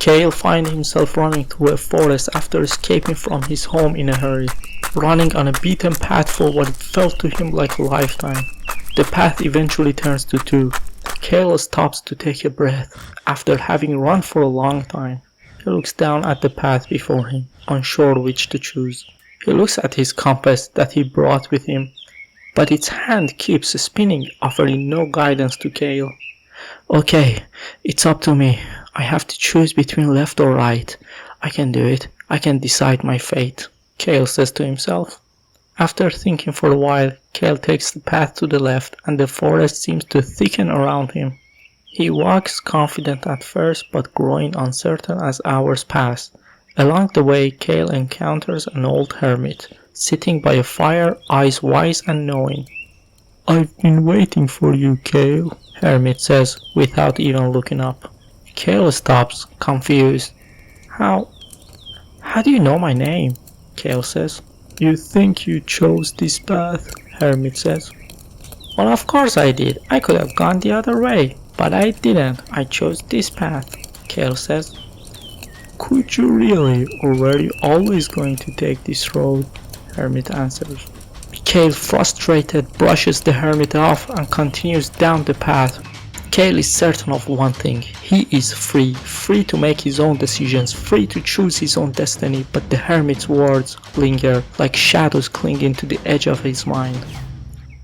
Kael finds himself running through a forest after escaping from his home in a hurry, running on a beaten path for what it felt to him like a lifetime. The path eventually turns to two. Kael stops to take a breath after having run for a long time. He looks down at the path before him, unsure which to choose. He looks at his compass that he brought with him, but its hand keeps spinning, offering no guidance to Kael. Okay, it's up to me. I have to choose between left or right. I can do it. I can decide my fate, Kael says to himself. After thinking for a while, Kael takes the path to the left and the forest seems to thicken around him. He walks confident at first but growing uncertain as hours pass. Along the way, Kael encounters an old hermit, sitting by a fire, eyes wise and knowing. I've been waiting for you, Kael, hermit says without even looking up. Kael stops, confused. How do you know my name? Kael says. You think you chose this path, hermit says. Well, of course I did. I could have gone the other way, but I didn't. I chose this path, Kael says. Could you really, or were you always going to take this road? Hermit answers. Kael, frustrated, brushes the hermit off and continues down the path. Kael is certain of one thing. He is free to make his own decisions, free to choose his own destiny, but the hermit's words linger like shadows clinging to the edge of his mind.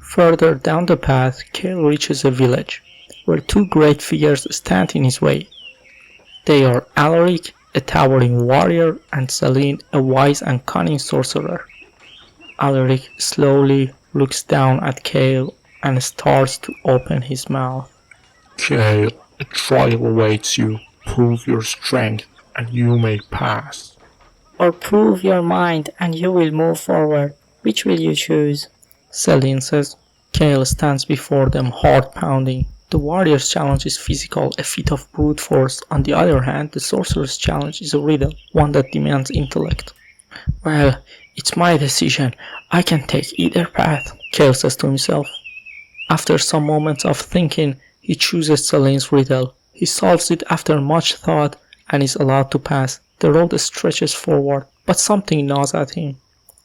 Further down the path, Kael reaches a village, where two great figures stand in his way. They are Alaric, a towering warrior, and Selene, a wise and cunning sorcerer. Alaric slowly looks down at Kael and starts to open his mouth. Kael, a trial awaits you. Prove your strength and you may pass. Or prove your mind and you will move forward. Which will you choose? Selene says. Kael stands before them, heart pounding. The warrior's challenge is physical, a feat of brute force. On the other hand, the sorcerer's challenge is a riddle, one that demands intellect. Well, it's my decision. I can take either path, Kael says to himself. After some moments of thinking, he chooses Selene's riddle. He solves it after much thought and is allowed to pass. The road stretches forward, but something gnaws at him.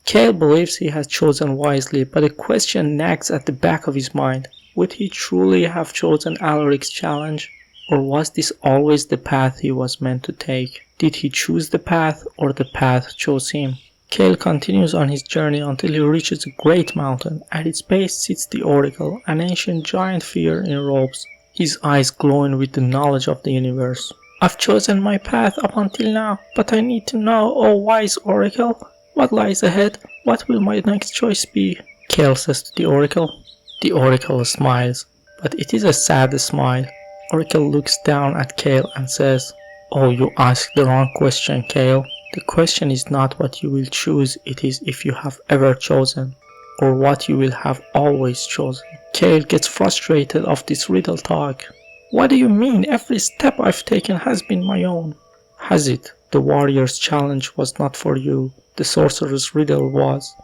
Kael believes he has chosen wisely, but a question nags at the back of his mind. Would he truly have chosen Alaric's challenge? Or was this always the path he was meant to take? Did he choose the path, or the path chose him? Kael continues on his journey until he reaches a great mountain. At its base sits the Oracle, an ancient giant figure in robes, his eyes glowing with the knowledge of the universe. I've chosen my path up until now, but I need to know, O wise Oracle, what lies ahead? What will my next choice be? Kael says to the Oracle. The Oracle smiles, but it is a sad smile. Oracle looks down at Kael and says, Oh, you asked the wrong question, Kael. The question is not what you will choose, it is if you have ever chosen, or what you will have always chosen. Kael gets frustrated of this riddle talk. What do you mean? Every step I've taken has been my own. Has it? The warrior's challenge was not for you. The sorcerer's riddle was.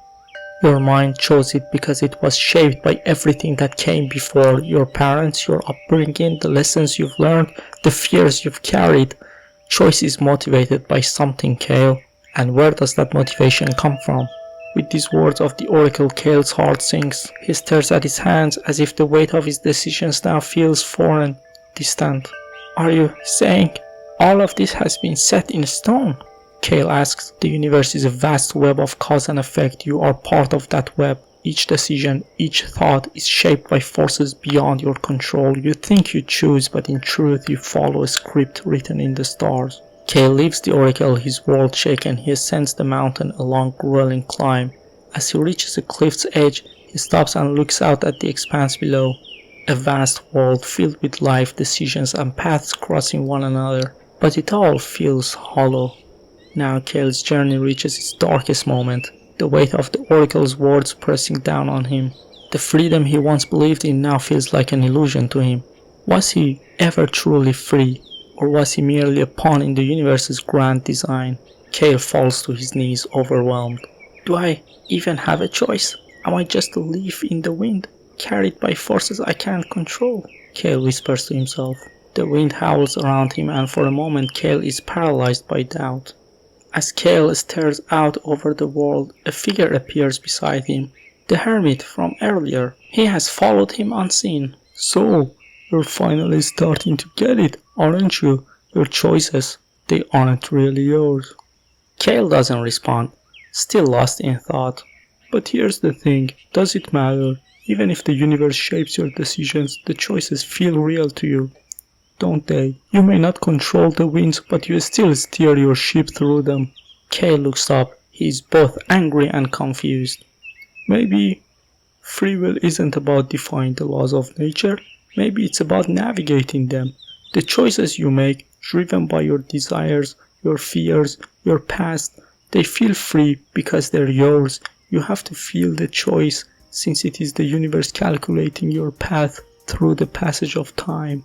Your mind chose it because it was shaped by everything that came before. Your parents, your upbringing, the lessons you've learned, the fears you've carried. Choice is motivated by something, Kael. And where does that motivation come from? With these words of the Oracle, Kael's heart sinks. He stares at his hands as if the weight of his decisions now feels foreign, distant. Are you saying all of this has been set in stone? Kael asks. The universe is a vast web of cause and effect. You are part of that web. Each decision, each thought is shaped by forces beyond your control. You think you choose, but in truth you follow a script written in the stars. Kael leaves the Oracle, his world shaken. He ascends the mountain, a long grueling climb. As he reaches a cliff's edge, he stops and looks out at the expanse below. A vast world filled with life, decisions and paths crossing one another. But it all feels hollow. Now Kael's journey reaches its darkest moment, the weight of the Oracle's words pressing down on him. The freedom he once believed in now feels like an illusion to him. Was he ever truly free, or was he merely a pawn in the universe's grand design? Kael falls to his knees, overwhelmed. Do I even have a choice? Am I just a leaf in the wind, carried by forces I can't control? Kael whispers to himself. The wind howls around him, and for a moment Kael is paralyzed by doubt. As Kael stares out over the world, a figure appears beside him. The hermit from earlier. He has followed him unseen. "So, you're finally starting to get it, aren't you? Your choices, they aren't really yours." Kael doesn't respond, still lost in thought. "But here's the thing, does it matter? Even if the universe shapes your decisions, the choices feel real to you, don't they? You may not control the winds, but you still steer your ship through them." Kael looks up. He is both angry and confused. "Maybe free will isn't about defying the laws of nature. Maybe it's about navigating them. The choices you make, driven by your desires, your fears, your past, they feel free because they're yours. You have to feel the choice, since it is the universe calculating your path through the passage of time."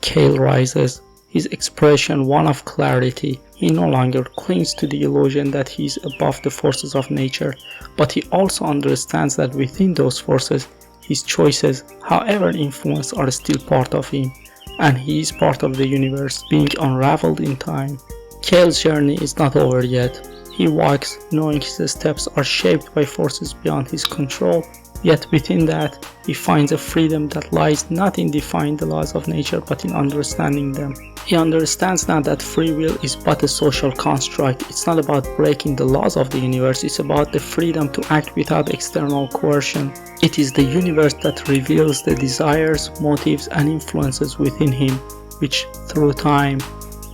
Kael rises, his expression one of clarity. He no longer clings to the illusion that he is above the forces of nature, but he also understands that within those forces, his choices, however influenced, are still part of him, and he is part of the universe, being unraveled in time. Kael's journey is not over yet. He walks, knowing his steps are shaped by forces beyond his control, yet within that, he finds a freedom that lies not in defying the laws of nature but in understanding them. He understands now that free will is but a social construct. It's not about breaking the laws of the universe, it's about the freedom to act without external coercion. It is the universe that reveals the desires, motives, and influences within him, which, through time,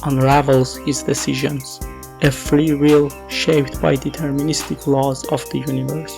unravels his decisions. A free will shaped by deterministic laws of the universe.